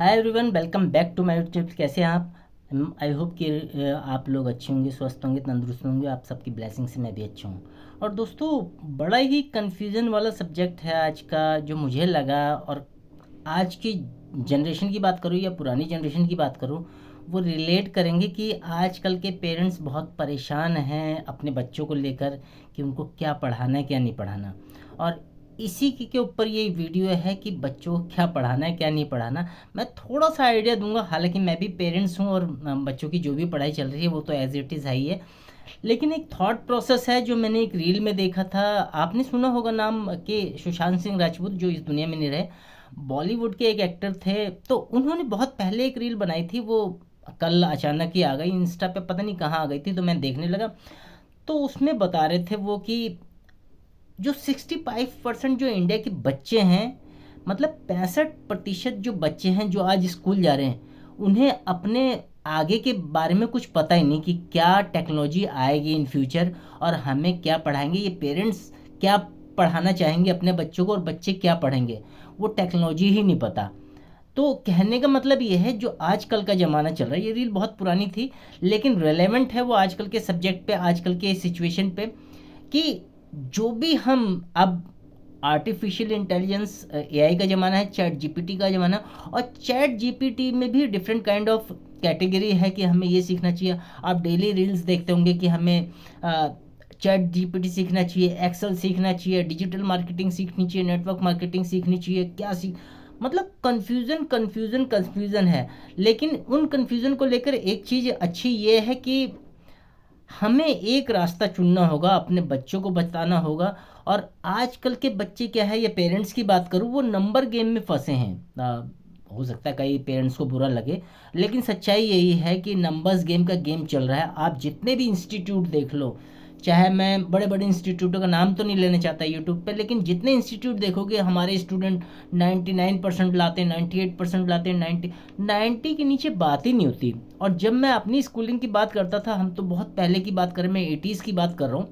Hi everyone, welcome back to my YouTube. कैसे हैं आप? आई होप कि आप लोग अच्छे होंगे, स्वस्थ होंगे, तंदुरुस्त होंगे। आप सबकी ब्लेसिंग से मैं भी अच्छा हूँ। और दोस्तों, बड़ा ही कंफ्यूजन वाला सब्जेक्ट है आज का जो मुझे लगा। और आज की जनरेशन की बात करूँ या पुरानी जनरेशन की बात करूँ, वो रिलेट करेंगे कि आजकल के पेरेंट्स बहुत परेशान हैं अपने बच्चों को लेकर कि उनको क्या पढ़ाना है क्या नहीं पढ़ाना। और इसी के ऊपर ये वीडियो है कि बच्चों को क्या पढ़ाना है क्या नहीं पढ़ाना। मैं थोड़ा सा आइडिया दूंगा, हालांकि मैं भी पेरेंट्स हूँ और बच्चों की जो भी पढ़ाई चल रही है वो तो एज इट इज़ है ही है। लेकिन एक थॉट प्रोसेस है जो मैंने एक रील में देखा था। आपने सुना होगा नाम कि सुशांत सिंह राजपूत, जो इस दुनिया में नहीं रहे, बॉलीवुड के एक एक्टर थे। तो उन्होंने बहुत पहले एक रील बनाई थी, वो कल अचानक ही आ गई इंस्टा पे, पता नहीं कहाँ आ गई थी, तो मैं देखने लगा। तो उसमें बता रहे थे वो कि जो 65% जो इंडिया के बच्चे हैं, मतलब 65% जो बच्चे हैं जो आज स्कूल जा रहे हैं, उन्हें अपने आगे के बारे में कुछ पता ही नहीं कि क्या टेक्नोलॉजी आएगी इन फ्यूचर और हमें क्या पढ़ाएंगे, ये पेरेंट्स क्या पढ़ाना चाहेंगे अपने बच्चों को और बच्चे क्या पढ़ेंगे, वो टेक्नोलॉजी ही नहीं पता। तो कहने का मतलब ये है, जो आजकल का ज़माना चल रहा है, ये रील बहुत पुरानी थी लेकिन रेलेवेंट है वो आजकल के सब्जेक्ट पे, आजकल के सिचुएशन पे। कि जो भी हम अब आर्टिफिशियल इंटेलिजेंस, एआई का ज़माना है, चैट जीपीटी का ज़माना। और चैट जीपीटी में भी डिफरेंट काइंड ऑफ कैटेगरी है कि हमें ये सीखना चाहिए। आप डेली रील्स देखते होंगे कि हमें चैट जीपीटी सीखना चाहिए, एक्सेल सीखना चाहिए, डिजिटल मार्केटिंग सीखनी चाहिए, नेटवर्क मार्केटिंग सीखनी चाहिए, क्या सीख, मतलब कन्फ्यूज़न कन्फ्यूज़न कन्फ्यूज़न है। लेकिन उन कन्फ्यूज़न को लेकर एक चीज़ अच्छी ये है कि हमें एक रास्ता चुनना होगा, अपने बच्चों को बताना होगा। और आजकल के बच्चे क्या है, ये पेरेंट्स की बात करूँ, वो नंबर गेम में फंसे हैं। हो सकता है कई पेरेंट्स को बुरा लगे, लेकिन सच्चाई यही है कि नंबर्स गेम का गेम चल रहा है। आप जितने भी इंस्टीट्यूट देख लो, चाहे मैं बड़े बड़े इंस्टीट्यूटों का नाम तो नहीं लेना चाहता यूट्यूब पे, लेकिन जितने इंस्टीट्यूट देखोगे हमारे स्टूडेंट 99% लाते हैं, 98% लाते हैं, 90 के नीचे बात ही नहीं होती। और जब मैं अपनी स्कूलिंग की बात करता था, हम तो बहुत पहले की बात करें, मैं 80s की बात कर रहा हूँ,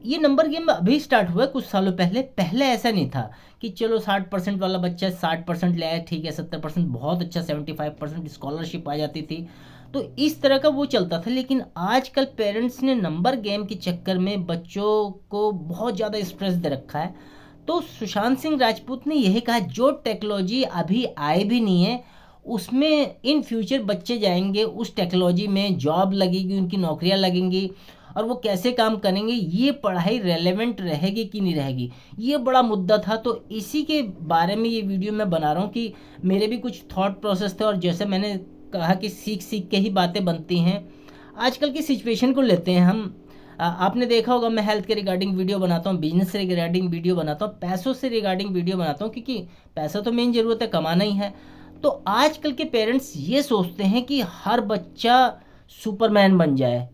ये नंबर गेम अभी स्टार्ट हुआ है कुछ सालों पहले। पहले ऐसा नहीं था कि चलो 60% वाला बच्चा 60% ले आया, ठीक है, 70% बहुत अच्छा, 75% स्कॉलरशिप आ जाती थी। तो इस तरह का वो चलता था। लेकिन आजकल पेरेंट्स ने नंबर गेम के चक्कर में बच्चों को बहुत ज़्यादा स्ट्रेस दे रखा है। तो सुशांत सिंह राजपूत ने यही कहा, जो टेक्नोलॉजी अभी आए भी नहीं है उसमें इन फ्यूचर बच्चे जाएंगे, उस टेक्नोलॉजी में जॉब लगेगी, उनकी नौकरियां लगेंगी, और वो कैसे काम करेंगे, ये पढ़ाई रेलेवेंट रहेगी कि नहीं रहेगी, ये बड़ा मुद्दा था। तो इसी के बारे में ये वीडियो मैं बना रहा हूँ कि मेरे भी कुछ थॉट प्रोसेस थे। और जैसे मैंने कहा कि सीख सीख के ही बातें बनती हैं। आजकल की सिचुएशन को लेते हैं हम। आपने देखा होगा, मैं हेल्थ के रिगार्डिंग वीडियो बनाता हूँ, बिजनेस से रिगार्डिंग वीडियो बनाता हूँ, पैसों से रिगार्डिंग वीडियो बनाता हूँ, क्योंकि पैसा तो मेन ज़रूरत है, कमाना ही है। तो आजकल के पेरेंट्स ये सोचते हैं कि हर बच्चा सुपरमैन बन जाए,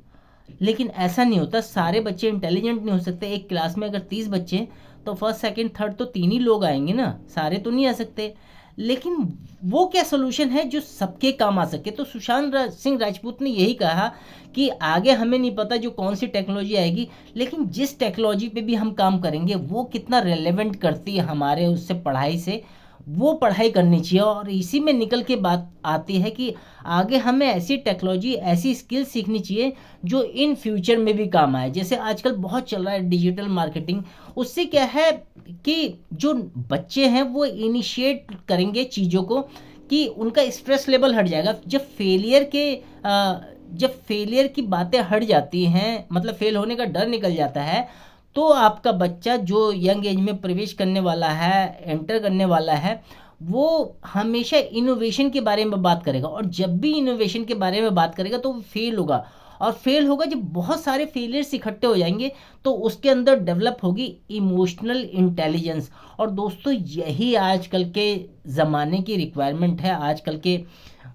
लेकिन ऐसा नहीं होता। सारे बच्चे इंटेलिजेंट नहीं हो सकते। एक क्लास में अगर 30 बच्चे हैं तो फर्स्ट सेकंड थर्ड तो 3 ही लोग आएंगे ना, सारे तो नहीं आ सकते। लेकिन वो क्या सोल्यूशन है जो सबके काम आ सके? तो सिंह राजपूत ने यही कहा कि आगे हमें नहीं पता जो कौन सी टेक्नोलॉजी आएगी, लेकिन जिस टेक्नोलॉजी पे भी हम काम करेंगे वो कितना रेलेवेंट करती है हमारे उससे पढ़ाई से, वो पढ़ाई करनी चाहिए। और इसी में निकल के बात आती है कि आगे हमें ऐसी टेक्नोलॉजी, ऐसी स्किल सीखनी चाहिए जो इन फ्यूचर में भी काम आए। जैसे आजकल बहुत चल रहा है डिजिटल मार्केटिंग। उससे क्या है कि जो बच्चे हैं वो इनिशिएट करेंगे चीज़ों को, कि उनका स्ट्रेस लेवल हट जाएगा। जब फेलियर की बातें हट जाती हैं, मतलब फेल होने का डर निकल जाता है, तो आपका बच्चा जो यंग एज में प्रवेश करने वाला है, एंटर करने वाला है, वो हमेशा इनोवेशन के बारे में बात करेगा। और जब भी इनोवेशन के बारे में बात करेगा तो वो फेल होगा। और फेल होगा जब बहुत सारे फेलियर्स इकट्ठे हो जाएंगे, तो उसके अंदर डेवलप होगी इमोशनल इंटेलिजेंस। और दोस्तों, यही आजकल के ज़माने की रिक्वायरमेंट है। आजकल के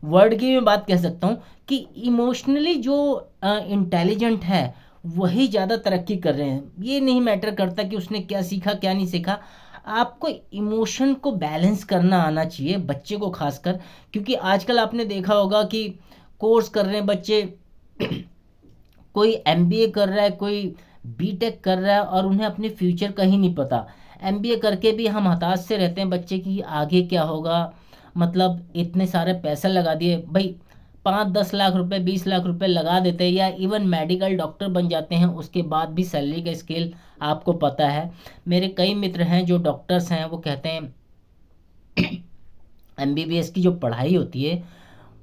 वर्ड की मैं बात कह सकता हूँ कि इमोशनली जो इंटेलिजेंट है वही ज़्यादा तरक्की कर रहे हैं। ये नहीं मैटर करता कि उसने क्या सीखा क्या नहीं सीखा, आपको इमोशन को बैलेंस करना आना चाहिए, बच्चे को खासकर। क्योंकि आजकल आपने देखा होगा कि कोर्स कर रहे हैं बच्चे, कोई एमबीए कर रहा है, कोई बीटेक कर रहा है, और उन्हें अपने फ्यूचर का ही नहीं पता। एमबीए करके भी हम हताश से रहते हैं बच्चे की आगे क्या होगा, मतलब इतने सारे पैसे लगा दिए भाई, 5-10 लाख रुपए 20 लाख रुपए लगा देते हैं या इवन मेडिकल डॉक्टर बन जाते हैं, उसके बाद भी सैलरी का स्केल आपको पता है। मेरे कई मित्र हैं जो डॉक्टर्स हैं, वो कहते हैं एमबीबीएस की जो पढ़ाई होती है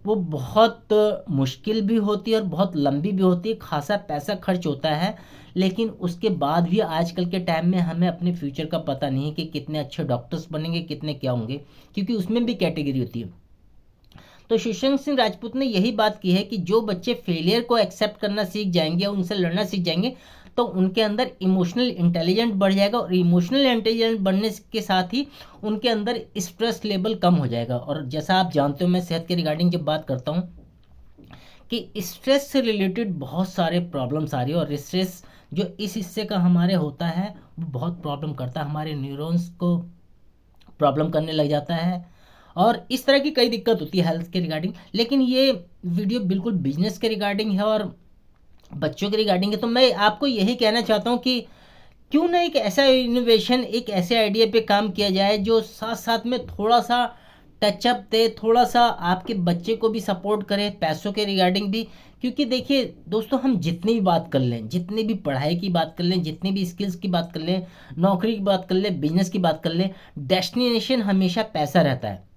वो बहुत मुश्किल भी होती है और बहुत लंबी भी होती है, खासा पैसा खर्च होता है, लेकिन उसके बाद भी आजकल के टाइम में हमें अपने फ्यूचर का पता नहीं है कि कितने अच्छे डॉक्टर्स बनेंगे, कितने क्या होंगे, क्योंकि उसमें भी कैटेगरी होती है। तो सुशांत सिंह राजपूत ने यही बात की है कि जो बच्चे फेलियर को एक्सेप्ट करना सीख जाएंगे और उनसे लड़ना सीख जाएंगे तो उनके अंदर इमोशनल इंटेलिजेंट बढ़ जाएगा, और इमोशनल इंटेलिजेंट बढ़ने के साथ ही उनके अंदर स्ट्रेस लेवल कम हो जाएगा। और जैसा आप जानते हो, मैं सेहत के रिगार्डिंग जब बात करता हूँ कि स्ट्रेस से रिलेटेड बहुत सारे प्रॉब्लम्स आ रही है, और स्ट्रेस जो इस हिस्से का हमारे होता है वो बहुत प्रॉब्लम करता है, हमारे न्यूरॉन्स को प्रॉब्लम करने लग जाता है, और इस तरह की कई दिक्कत होती है हेल्थ के रिगार्डिंग। लेकिन ये वीडियो बिल्कुल बिजनेस के रिगार्डिंग है और बच्चों के रिगार्डिंग है, तो मैं आपको यही कहना चाहता हूँ कि क्यों ना एक ऐसा इनोवेशन, एक ऐसे आइडिया पे काम किया जाए जो साथ साथ में थोड़ा सा टचअप दे, थोड़ा सा आपके बच्चे को भी सपोर्ट करे पैसों के रिगार्डिंग भी। क्योंकि देखिए दोस्तों, हम जितनी भी बात कर लें, जितनी भी पढ़ाई की बात कर लें, जितनी भी स्किल्स की बात कर लें, नौकरी की बात कर लें, बिजनेस की बात कर लें, डेस्टिनेशन हमेशा पैसा रहता है।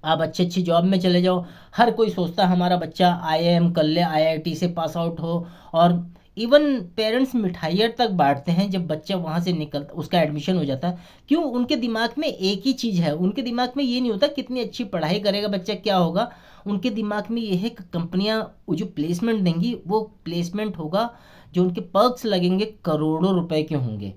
आप अच्छी अच्छी जॉब में चले जाओ, हर कोई सोचता है हमारा बच्चा आईआईएम कर ले, आईआईटी से पास आउट हो, और इवन पेरेंट्स मिठाइयाँ तक बांटते हैं जब बच्चा वहाँ से निकलता, उसका एडमिशन हो जाता है। क्यों? उनके दिमाग में एक ही चीज़ है, उनके दिमाग में ये नहीं होता कितनी अच्छी पढ़ाई करेगा बच्चा क्या होगा, उनके दिमाग में ये है कि कंपनियाँ जो प्लेसमेंट देंगी वो प्लेसमेंट होगा, जो उनके पर्क्स लगेंगे करोड़ों रुपए के होंगे।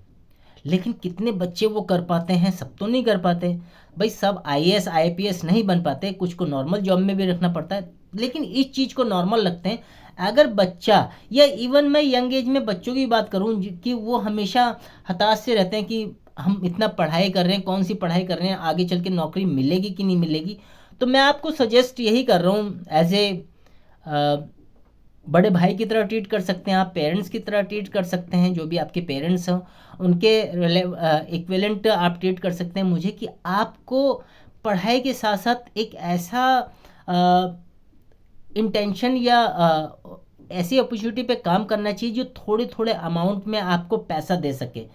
लेकिन कितने बच्चे वो कर पाते हैं? सब तो नहीं कर पाते भाई, सब आईएएस आईपीएस नहीं बन पाते, कुछ को नॉर्मल जॉब में भी रखना पड़ता है, लेकिन इस चीज़ को नॉर्मल लगते हैं। अगर बच्चा, या इवन मैं यंग एज में बच्चों की बात करूं कि वो हमेशा हताश से रहते हैं कि हम इतना पढ़ाई कर रहे हैं, कौन सी पढ़ाई कर रहे हैं, आगे चल के नौकरी मिलेगी कि नहीं मिलेगी, तो मैं आपको सजेस्ट यही कर रहा हूँ, एज ए बड़े भाई की तरह ट्रीट कर सकते हैं आप, पेरेंट्स की तरह ट्रीट कर सकते हैं, जो भी आपके पेरेंट्स हों उनके इक्विवेलेंट आप ट्रीट कर सकते हैं मुझे, कि आपको पढ़ाई के साथ साथ एक ऐसा इंटेंशन या ऐसी अपॉर्चुनिटी पे काम करना चाहिए जो थोड़े थोड़े अमाउंट में आपको पैसा दे सके।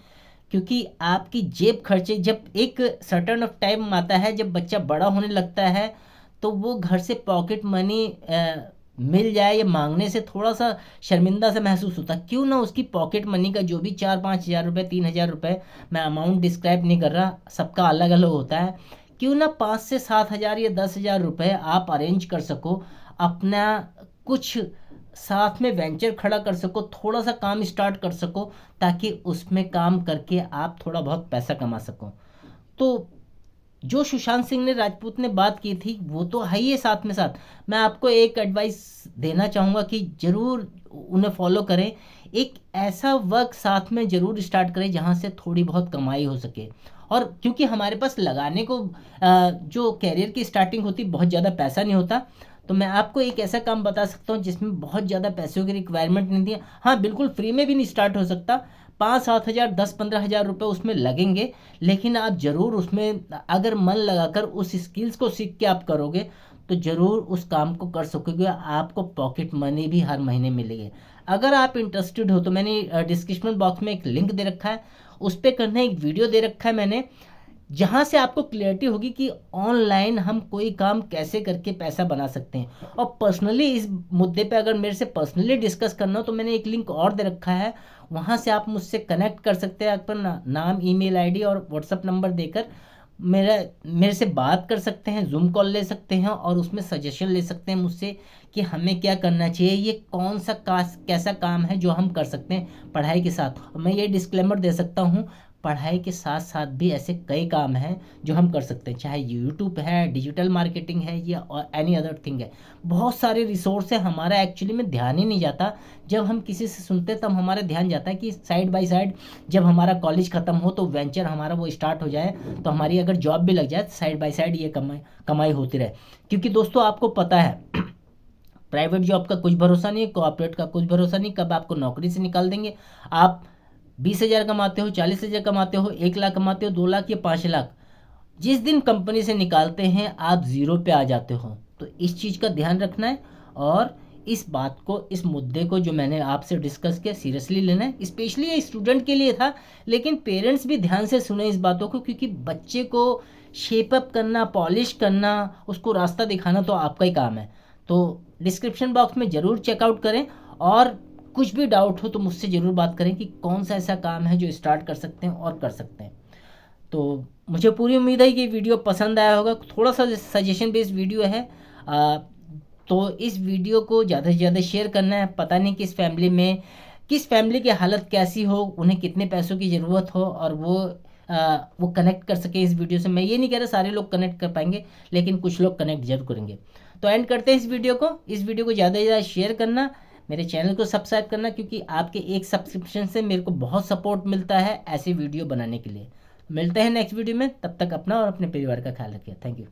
क्योंकि आपकी जेब खर्चे, जब एक सर्टन ऑफ टाइम आता है, जब बच्चा बड़ा होने लगता है, तो वो घर से पॉकेट मनी मिल जाए या मांगने से थोड़ा सा शर्मिंदा सा महसूस होता है। क्यों ना उसकी पॉकेट मनी का जो भी 4-5 हज़ार रुपये, 3 हज़ार रुपये, मैं अमाउंट डिस्क्राइब नहीं कर रहा, सबका अलग अलग होता है, क्यों ना 5 से 7 हज़ार या 10 हज़ार रुपये आप अरेंज कर सको, अपना कुछ साथ में वेंचर खड़ा कर सको, थोड़ा सा काम स्टार्ट कर सको, ताकि उसमें काम करके आप थोड़ा बहुत पैसा कमा सको। तो जो सुशांत सिंह ने राजपूत ने बात की थी वो तो है ही है, साथ में साथ मैं आपको एक एडवाइस देना चाहूँगा कि ज़रूर उन्हें फॉलो करें। एक ऐसा वर्क साथ में ज़रूर स्टार्ट करें जहाँ से थोड़ी बहुत कमाई हो सके, और क्योंकि हमारे पास लगाने को जो कैरियर की स्टार्टिंग होती बहुत ज़्यादा पैसा नहीं होता, तो मैं आपको एक ऐसा काम बता सकता हूँ जिसमें बहुत ज़्यादा पैसों की रिक्वायरमेंट नहीं है। हाँ, बिल्कुल फ्री में भी नहीं स्टार्ट हो सकता, 5-7 हज़ार 10-15 हज़ार रुपये उसमें लगेंगे, लेकिन आप ज़रूर उसमें अगर मन लगाकर उस स्किल्स को सीख के आप करोगे तो ज़रूर उस काम को कर सकोगे, आपको पॉकेट मनी भी हर महीने मिलेगी। अगर आप इंटरेस्टेड हो तो मैंने डिस्क्रिप्शन बॉक्स में एक लिंक दे रखा है, उस पर करना एक वीडियो दे रखा है मैंने, जहाँ से आपको क्लियरिटी होगी कि ऑनलाइन हम कोई काम कैसे करके पैसा बना सकते हैं। और पर्सनली इस मुद्दे पे अगर मेरे से पर्सनली डिस्कस करना हो तो मैंने एक लिंक और दे रखा है, वहाँ से आप मुझसे कनेक्ट कर सकते हैं, अपना नाम, ईमेल आईडी और व्हाट्सअप नंबर देकर मेरे से बात कर सकते हैं, जूम कॉल ले सकते हैं, और उसमें सजेशन ले सकते हैं मुझसे कि हमें क्या करना चाहिए, ये कौन सा कैसा काम है जो हम कर सकते हैं पढ़ाई के साथ। और मैं ये डिस्क्लेमर दे सकता हूँ, पढ़ाई के साथ साथ भी ऐसे कई काम हैं जो हम कर सकते हैं, चाहे यूट्यूब है, डिजिटल मार्केटिंग है, या एनी अदर थिंग है। बहुत सारे रिसोर्स है, हमारा एक्चुअली में ध्यान ही नहीं जाता, जब हम किसी से सुनते तब हमारा ध्यान जाता है कि साइड बाय साइड जब हमारा कॉलेज ख़त्म हो तो वेंचर हमारा वो स्टार्ट हो जाए, तो हमारी अगर जॉब भी लग जाए तो साइड बाय साइड ये कमाई होती रहे। क्योंकि दोस्तों आपको पता है प्राइवेट जॉब का कुछ भरोसा नहीं, कॉर्पोरेट का कुछ भरोसा नहीं, कब आपको नौकरी से निकाल देंगे। आप 20 हज़ार कमाते हो, 40 हज़ार कमाते हो, 1 लाख कमाते हो, 2 लाख या 5 लाख, जिस दिन कंपनी से निकालते हैं आप ज़ीरो पे आ जाते हो। तो इस चीज़ का ध्यान रखना है और इस बात को, इस मुद्दे को जो मैंने आपसे डिस्कस किया, सीरियसली लेना है। स्पेशली ये स्टूडेंट के लिए था, लेकिन पेरेंट्स भी ध्यान से सुने इस बातों को, क्योंकि बच्चे को शेप अप करना, पॉलिश करना, उसको रास्ता दिखाना तो आपका ही काम है। तो डिस्क्रिप्शन बॉक्स में ज़रूर चेकआउट करें, और कुछ भी डाउट हो तो मुझसे ज़रूर बात करें कि कौन सा ऐसा काम है जो स्टार्ट कर सकते हैं और कर सकते हैं। तो मुझे पूरी उम्मीद है कि वीडियो पसंद आया होगा। थोड़ा सा सजेशन बेस्ड वीडियो है, तो इस वीडियो को ज़्यादा से ज़्यादा शेयर करना है। पता नहीं किस फैमिली की हालत कैसी हो, उन्हें कितने पैसों की ज़रूरत हो, और वो कनेक्ट कर सके इस वीडियो से। मैं ये नहीं कह रहा सारे लोग कनेक्ट कर पाएंगे, लेकिन कुछ लोग कनेक्ट जरूर करेंगे। तो एंड करते हैं इस वीडियो को ज़्यादा से ज़्यादा शेयर करना, मेरे चैनल को सब्सक्राइब करना, क्योंकि आपके एक सब्सक्रिप्शन से मेरे को बहुत सपोर्ट मिलता है ऐसे वीडियो बनाने के लिए। मिलते हैं नेक्स्ट वीडियो में, तब तक अपना और अपने परिवार का ख्याल रखिए। Thank you.